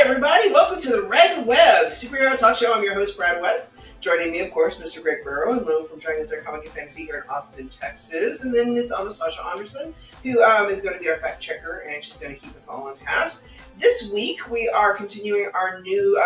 Everybody, welcome to the Red Web Superhero Talk Show. I'm your host, Brad West. Joining me, of course, Mr. Greg Burrow and Lo from Dragons Are Comic and Fantasy here in Austin, Texas. And then Miss Anastasia Anderson, who is going to be our fact checker, and she's going to keep us all on task. This week, we are continuing our new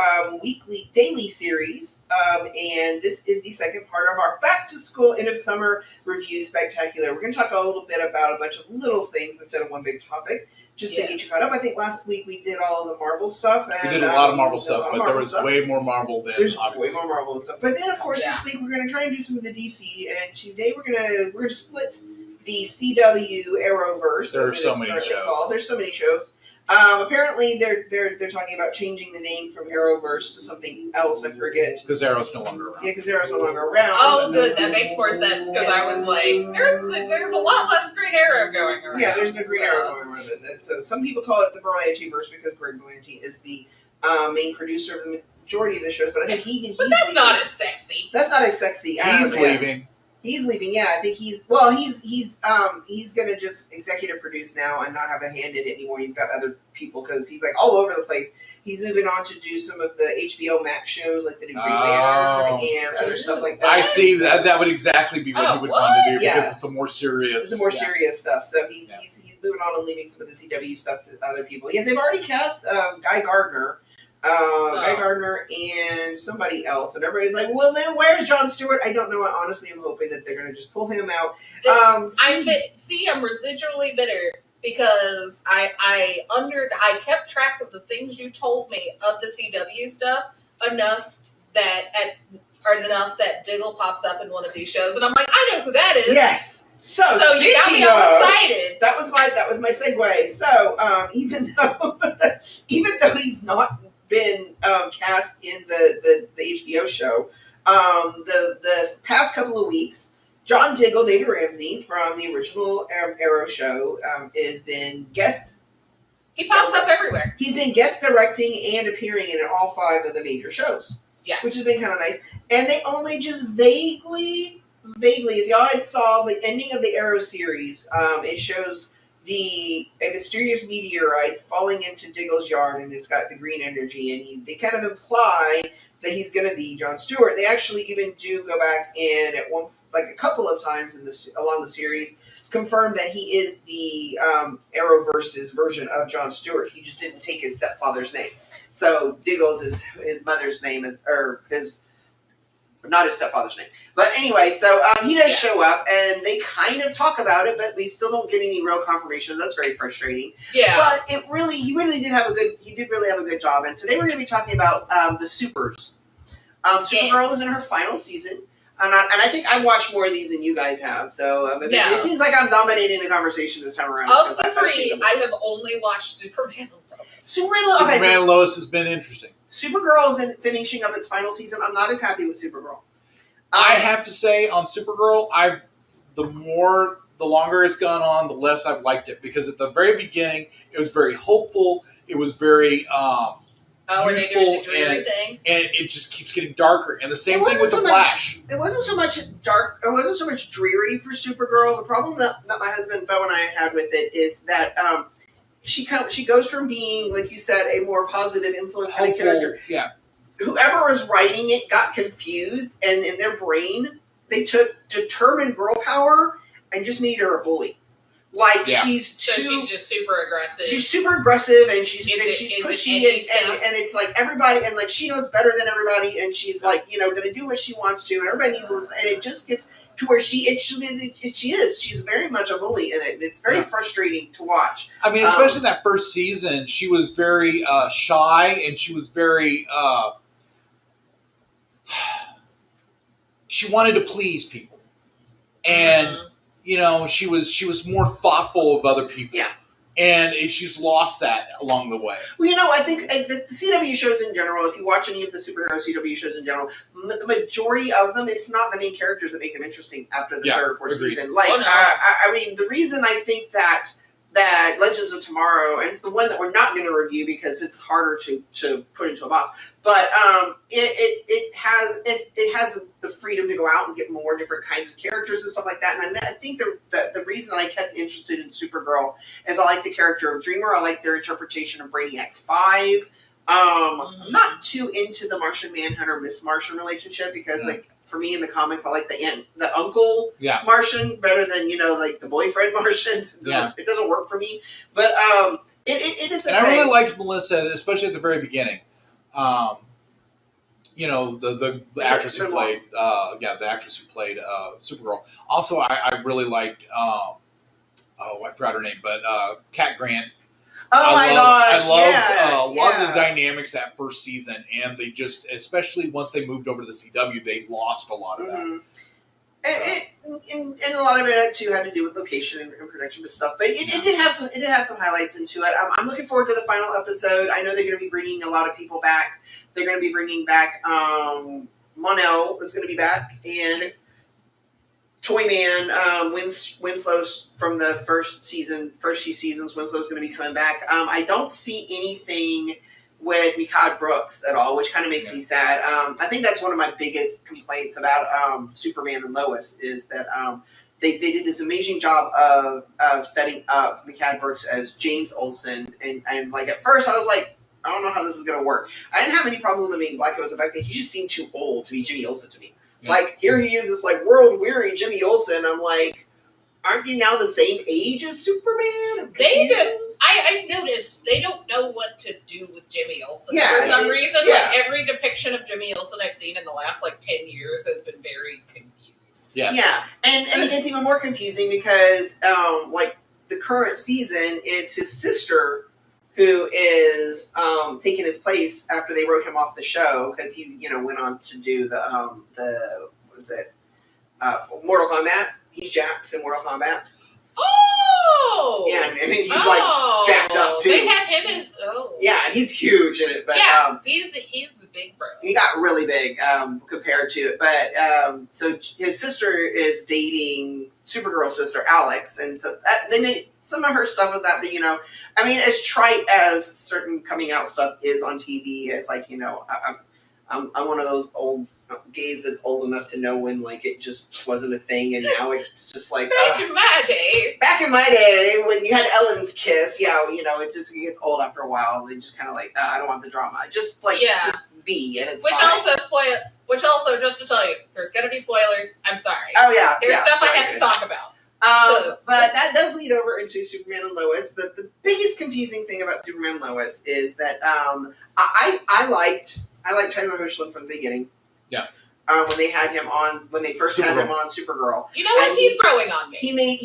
daily series, and this is the second part of our Back to School End of Summer Review Spectacular. We're going to talk a little bit about a bunch of little things instead of one big topic. Just to get you caught up. I think last week we did all of the Marvel stuff. And, we did a lot of Marvel stuff, but there was way more Marvel than obviously. Way more Marvel stuff. But then, of course, this week we're going to try and do some of the DC. And today we're going to split the CW Arrowverse. There are so many shows. There's so many shows. Apparently, they're talking about changing the name from Arrowverse to something else. I forget. Because Arrow's no longer around. Yeah, because Arrow's no longer around. Oh, good. That makes more sense. Because I was like, there's a lot less Green Arrow going around. Yeah, there's no Green Arrow going around. And so some people call it the Berlanti-verse because Greg Berlanti is the main producer of the majority of the shows. But I think But that's not as sexy. That's not as sexy. He's leaving. He's leaving, yeah. I think he's gonna just executive produce now and not have a hand in it anymore. He's got other people because he's like all over the place. He's moving on to do some of the HBO Max shows, like the new Green Lantern and other stuff like that. I see that. That would exactly be what he would want to do because it's the more serious. It's the more serious stuff. So he's moving on and leaving some of the CW stuff to other people. Yes, they've already cast Guy Gardner. Guy Gardner and somebody else, and everybody's like, well, then where's Jon Stewart? I don't know. I honestly am hoping that they're going to just pull him out. I'm residually bitter because I kept track of the things you told me of the CW stuff enough that Diggle pops up in one of these shows, and I'm like, I know who that is. Yes. So you got me all excited. That was my segue. So even though he's not been cast in the HBO show. The past couple of weeks, John Diggle, David Ramsey from the original Arrow show, has been guest. He pops up everywhere. He's been guest directing and appearing in all 5 of the major shows. Yes. Which has been kind of nice. And they only just vaguely, if y'all had saw the ending of the Arrow series, it shows a mysterious meteorite falling into Diggle's yard, and it's got the green energy, and they kind of imply that he's going to be Jon Stewart. They actually even do go back and a couple of times along the series, confirm that he is the Arrowverse's version of Jon Stewart. He just didn't take his stepfather's name. So Diggle's is his mother's name, not his stepfather's name. But anyway, so he does show up, and they kind of talk about it, but we still don't get any real confirmation. That's very frustrating. Yeah. But he really did have a good job. And today we're going to be talking about the Supers. Supergirl is in her final season. And I think I've watched more of these than you guys have. So it seems like I'm dominating the conversation this time around. Of the 3, I have only watched Superman and Lois. Superman and Lois has been interesting. Supergirl is finishing up its final season. I'm not as happy with Supergirl. I have to say, on Supergirl, the longer it's gone on, the less I've liked it. Because at the very beginning, it was very hopeful. It was very useful, and it just keeps getting darker. And the same thing with the Flash. It wasn't so much dark. It wasn't so much dreary for Supergirl. The problem that my husband Bo and I had with it is that she goes from being, like you said, a more positive influence kind of character. Yeah. Whoever was writing it got confused, and in their brain, they took determined girl power and just made her a bully. She's just super aggressive. She's super aggressive, and she's pushy, and it's like everybody, and like she knows better than everybody, and she's like, going to do what she wants to, and everybody needs to listen, and it just gets to where she's very much a bully in it, and it's very frustrating to watch. I mean, especially that first season, she was very shy, and she was very she wanted to please people, and. You know, she was more thoughtful of other people. Yeah. and she's lost that along the way. Well, I think the CW shows in general, if you watch any of the superhero CW shows in general, the majority of them, it's not the main characters that make them interesting after the third or fourth season. Like, I mean, the reason I think that Legends of Tomorrow, and it's the one that we're not going to review because it's harder to put into a box, but it has the freedom to go out and get more different kinds of characters and stuff like that. And I think the reason that I kept interested in Supergirl is I like the character of Dreamer. I like their interpretation of Brainiac 5. I'm not too into the Martian Manhunter Miss Martian relationship because, like, for me in the comics, I like the uncle Martian better than like the boyfriend Martian. It doesn't work for me, but it is. And I really liked Melissa, especially at the very beginning. The actress who played Supergirl. Also, I really liked I forgot her name, but Cat Grant. Oh my gosh! I loved a lot of the dynamics that first season, and they just, especially once they moved over to the CW, they lost a lot of that. And a lot of it too had to do with location and production and stuff, but it did have some highlights into it. I'm looking forward to the final episode. I know they're going to be bringing a lot of people back. They're going to be bringing back Mon-El is going to be back, and Toyman, Winslow from the first few seasons, Winslow's going to be coming back. I don't see anything with Mikaad Brooks at all, which kind of makes me sad. I think that's one of my biggest complaints about Superman and Lois is that they did this amazing job of setting up Mikaad Brooks as James Olsen, and like at first I was like, I don't know how this is going to work. I didn't have any problems with him being black. It was the fact that he just seemed too old to be Jimmy Olsen to me. Yeah. Like, here he is, this, like, world-weary Jimmy Olsen. I'm like, aren't you now the same age as Superman? I've noticed they don't know what to do with Jimmy Olsen. For some reason, like, every depiction of Jimmy Olsen I've seen in the last, 10 years has been very confused. Yeah, and it gets even more confusing because, the current season, it's his sister who is taking his place after they wrote him off the show because he, went on to do the Mortal Kombat. He's Jax in Mortal Kombat. Oh! Yeah, and he's jacked up too. They have him as yeah, and he's huge in it. But he's a big bro. He got really big compared to it. But so his sister is dating Supergirl's sister Alex, and so they made some of her stuff was that. But I mean, as trite as certain coming out stuff is on TV, it's like I'm one of those old gays that's old enough to know when it just wasn't a thing, and now it's just like back in my day when you had Ellen's kiss, it just gets old after a while. They just kind of I don't want the drama, just be, and it's fine. Which also just to tell you, there's gonna be spoilers. I'm sorry. Oh yeah, there's stuff I have to talk about. But that does lead over into Superman and Lois. The biggest confusing thing about Superman and Lois is that I liked Tyler Hoechlin from the beginning. Yeah. When they had him on, when they first had him on Supergirl. You know what? He's growing on me. He made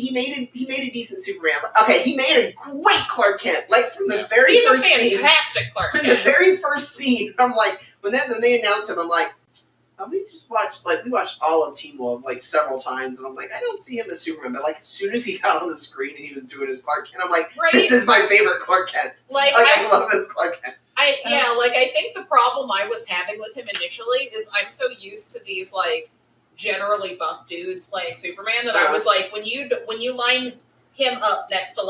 a decent Superman. Okay, he made a great Clark Kent. From the very first scene. He's a fantastic Clark Kent. In the very first scene, I'm like, when they announced him, I'm like, we just watched, we watched all of Teen Wolf, several times, and I'm like, I don't see him as Superman, but, as soon as he got on the screen and he was doing his Clark Kent, I'm like, this is my favorite Clark Kent. I love this Clark Kent. I think the problem I was having with him initially is I'm so used to these, generally buff dudes playing Superman that I was like, when you line him up next to,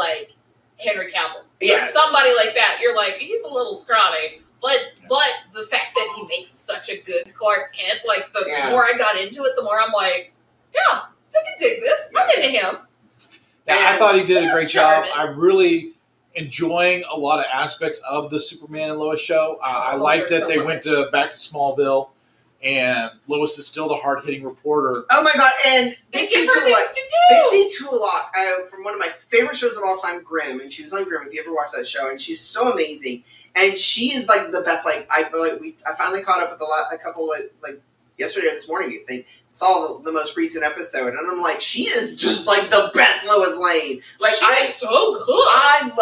Henry Cavill, somebody like that, you're like, he's a little scrawny. But the fact that he makes such a good Clark Kent, the more I got into it, the more I'm like, yeah, I can dig this. I'm into him. Yeah, I thought he did a great job. I'm really enjoying a lot of aspects of the Superman and Lois show. I like that they went back to Smallville, and Lois is still the hard-hitting reporter. Oh my god, and Bitsy Tulloch, from one of my favorite shows of all time, Grimm, and she was on Grimm, if you ever watched that show, and she's so amazing. And she is the best. I finally caught up with a couple yesterday or this morning, you think, saw the most recent episode, and I'm like, she is just like the best Lois Lane. Like she's so good. I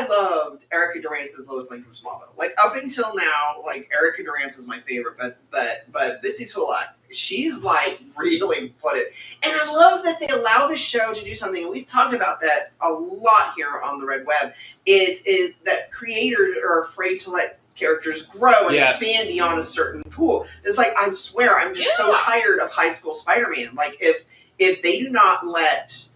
loved Erica Durance's Lois Lane from Smallville. Like up until now, like Erica Durance is my favorite, but Bitsy Tulak, she's like really put it. And I love that they allow the show to do something, and we've talked about that a lot here on the Red Web, is that creators are afraid to let characters grow and expand beyond a certain pool. It's like, I swear, I'm just so tired of high school Spider-Man. Like, if they do not let,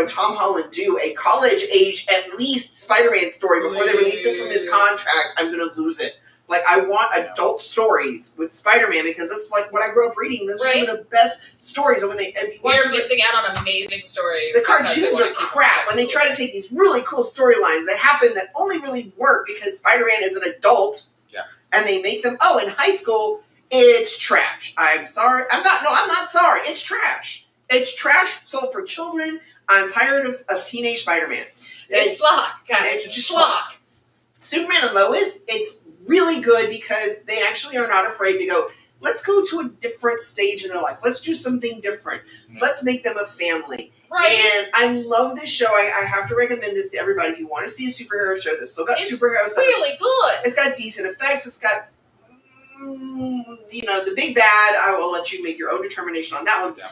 Tom Holland do a college-age, at least Spider-Man story before they release him from his contract, I'm going to lose it. Like, I want adult stories with Spider-Man because that's like what I grew up reading. Those are some of the best stories. And when you're missing out on amazing stories. The cartoons are crap. When they try to take these really cool storylines that happen that only really work because Spider-Man is an adult, and they make them, in high school, it's trash. I'm sorry. I'm not sorry. It's trash. It's trash sold for children. I'm tired of teenage Spider-Man. It's schlock, guys. It's just schlock. Superman and Lois, it's really good because they actually are not afraid to go, let's go to a different stage in their life. Let's do something different. Let's make them a family. Right. And I love this show. I have to recommend this to everybody. If you want to see a superhero show that's still got superhero stuff. It's really good. It's got decent effects. It's got, the big bad. I will let you make your own determination on that one. Yeah.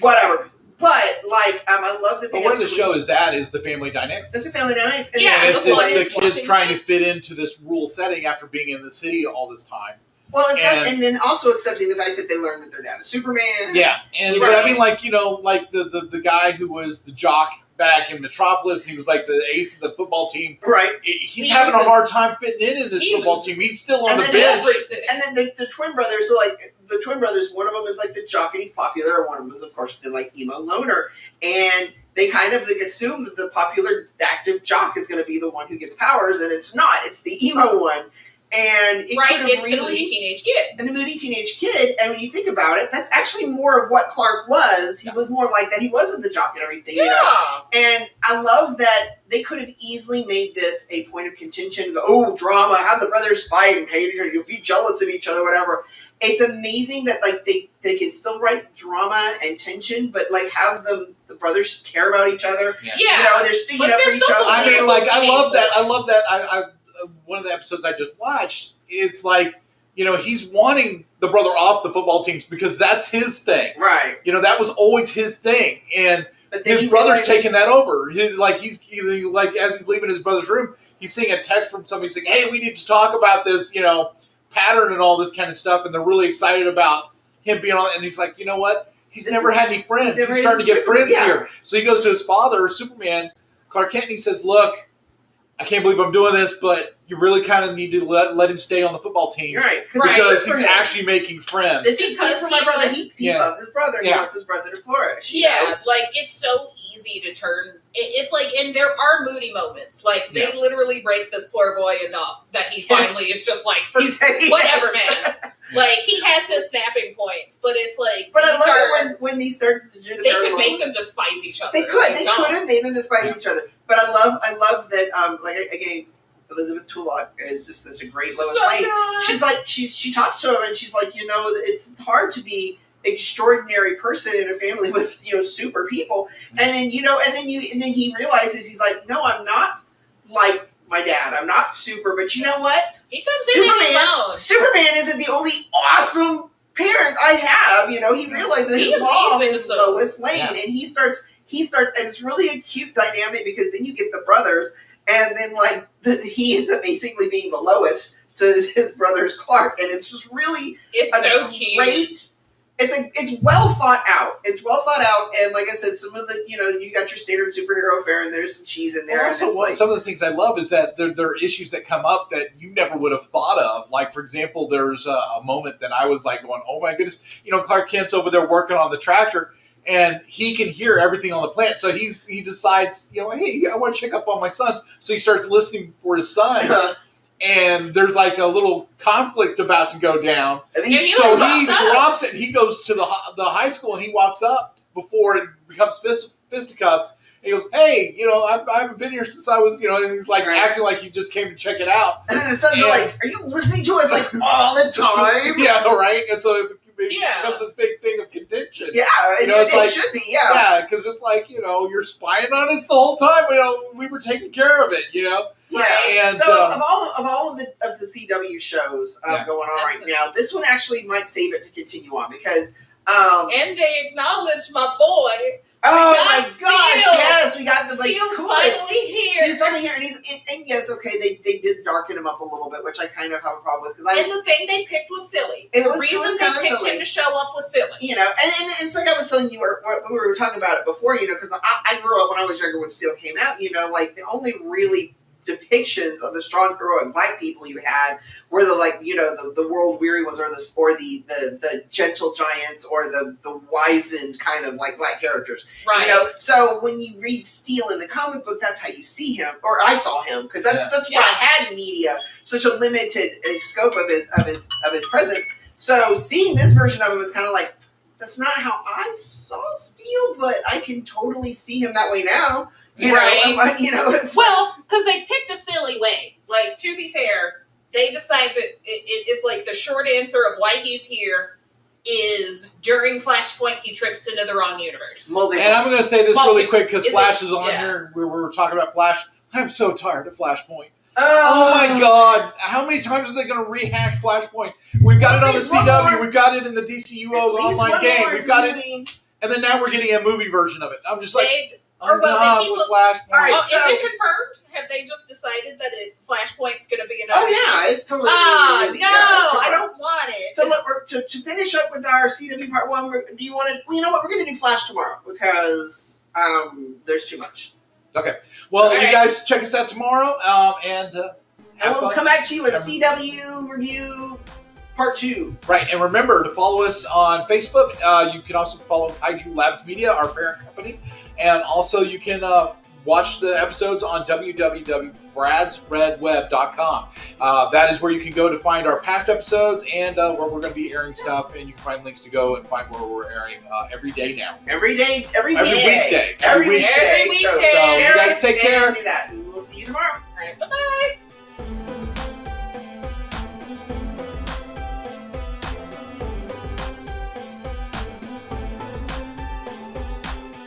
Whatever. But, I love that they But where the show is at is the family dynamic. It's a family dynamics. And it's the kids trying to fit into this rural setting after being in the city all this time. Well, and then also accepting the fact that they learned that their dad is Superman. Yeah, and but I mean, like the guy who was the jock back in Metropolis, he was like the ace of the football team. Right. He's having a hard time fitting in this football team. He's still on the bench. And then the twin brothers, one of them is like the jock and he's popular, and one of them is, of course, the like emo loner. And they kind of like assume that the popular active jock is going to be the one who gets powers, and it's not. It's the emo one. And it's the moody teenage kid. And the moody teenage kid, and when you think about it, that's actually more of what Clark was. He was more like that. He wasn't the jock and everything, And I love that they could have easily made this a point of contention. Drama, have the brothers fight and hate each other, be jealous of each other, whatever. It's amazing that they can still write drama and tension, but have the brothers care about each other. Yeah. They're sticking up for each other. I mean, I love that. I love that. One of the episodes I just watched, it's like, he's wanting the brother off the football teams because that's his thing. Right. That was always his thing. And his brother's taking that over. He's as he's leaving his brother's room, he's seeing a text from somebody saying, hey, we need to talk about this, pattern and all this kind of stuff. And they're really excited about him being on it. And he's like, you know what? He's never had any friends. He's starting to get friends here. So he goes to his father, Superman, Clark Kent, and he says, look, I can't believe I'm doing this, but you really kind of need to let him stay on the football team. Right. Because he's actually making friends. This is good for my brother. He loves his brother. He wants his brother to flourish. Yeah, it's so easy to turn. It's like, and there are moody moments. They literally break this poor boy enough that he finally is just like, whatever, man. He has his snapping points, but it's like. But I love it when they start to do the. They could make them despise each other. They could have made them despise each other. But I love that. Again, Elizabeth Tulloch is just such a great Lois Lane. She's like she talks to him and she's like, it's hard to be an extraordinary person in a family with super people. And then and then he realizes, he's like, no, I'm not like my dad. I'm not super, but you know what? He comes Superman isn't the only awesome parent I have. He realizes his mom is Lois Lane, and he starts, and it's really a cute dynamic because then you get the brothers, and then he ends up basically being the Lois to his brother's Clark, and it's just really so cute. It's well thought out. It's well thought out, and like I said, some of the you got your standard superhero fare, and there's some cheese in there. Also, some of the things I love is that there are issues that come up that you never would have thought of. Like, for example, there's a moment that I was like going, "Oh my goodness!" Clark Kent's over there working on the tractor, and he can hear everything on the planet. So he decides, hey, I want to check up on my sons. So he starts listening for his sons. And there's a little conflict about to go down. And he drops it and he goes to the high school and he walks up before it becomes fisticuffs. he goes, "Hey, I haven't been here since I was, and he's like Right. acting like he just came to check it out." And then the sons are like, "Are you listening to us like all the time?" Yeah, right. And so it Yeah. becomes this big thing of contention. Yeah, it's it like- should be. Yeah. Yeah, because it's like, you're spying on us the whole time. We were taking care of it. Yeah. And So of all of the CW shows Yeah. going on That's right now, this one actually might save it to continue on because. And they acknowledge my boy. Oh got my Steel. gosh! Yes, we got the Steel's coolest. finally here. He's finally here, and yes, okay, they did darken him up a little bit, which I kind of have a problem with And the thing they picked was silly. It The was reason kinda they picked silly. him to show up was silly. and it's like I was telling you, when we were talking about it before, because I grew up when I was younger when Steel came out, like the only really depictions of the strong heroic black people you had were the world weary ones, or the gentle giants, or the wizened kind of like black characters. Right. So when you read Steel in the comic book, that's how you see him, or I saw him, because that's what I had in media, such a limited scope of his presence. So seeing this version of him is kind of like, that's not how I saw Steel, but I can totally see him that way now. Right. It's Well, because they picked a silly way. Like, to be fair, they decided it's like the short answer of why he's here is during Flashpoint he trips into the wrong universe. And I'm going to say this really quick because Is Flash it- is on yeah. here. We were talking about Flash. I'm so tired of Flashpoint. Oh my God! How many times are they going to rehash Flashpoint? We've got it on the least one CW. more. We've got it in the DCU online game. We've got it, and then now we're getting a movie version of it. I'm just like, Or I'm well, done they keep with a- Flashpoint. All right, Oh, so- is it confirmed? Have they just decided that Flashpoint's going to be another? Oh yeah, it's totally. No, yeah, it's I confirmed. don't want it. So look, to finish up with our CW part one, do you want to? Well, you know what? We're going to do Flash tomorrow because there's too much. Okay. Well, So, you guys check us out tomorrow, and And have we'll fun. come back to you with Every- CW review part 2. Right, and remember to follow us on Facebook. You can also follow Kaiju Labs Media, our parent company, and also you can watch the episodes on www.bradsredweb.com. That is where you can go to find our past episodes and where we're going to be airing stuff, and you can find links to go and find where we're airing every day now. Every day, every Every weekday. weekday. Every Every weekday. weekday. So, So, you guys take care. Do that.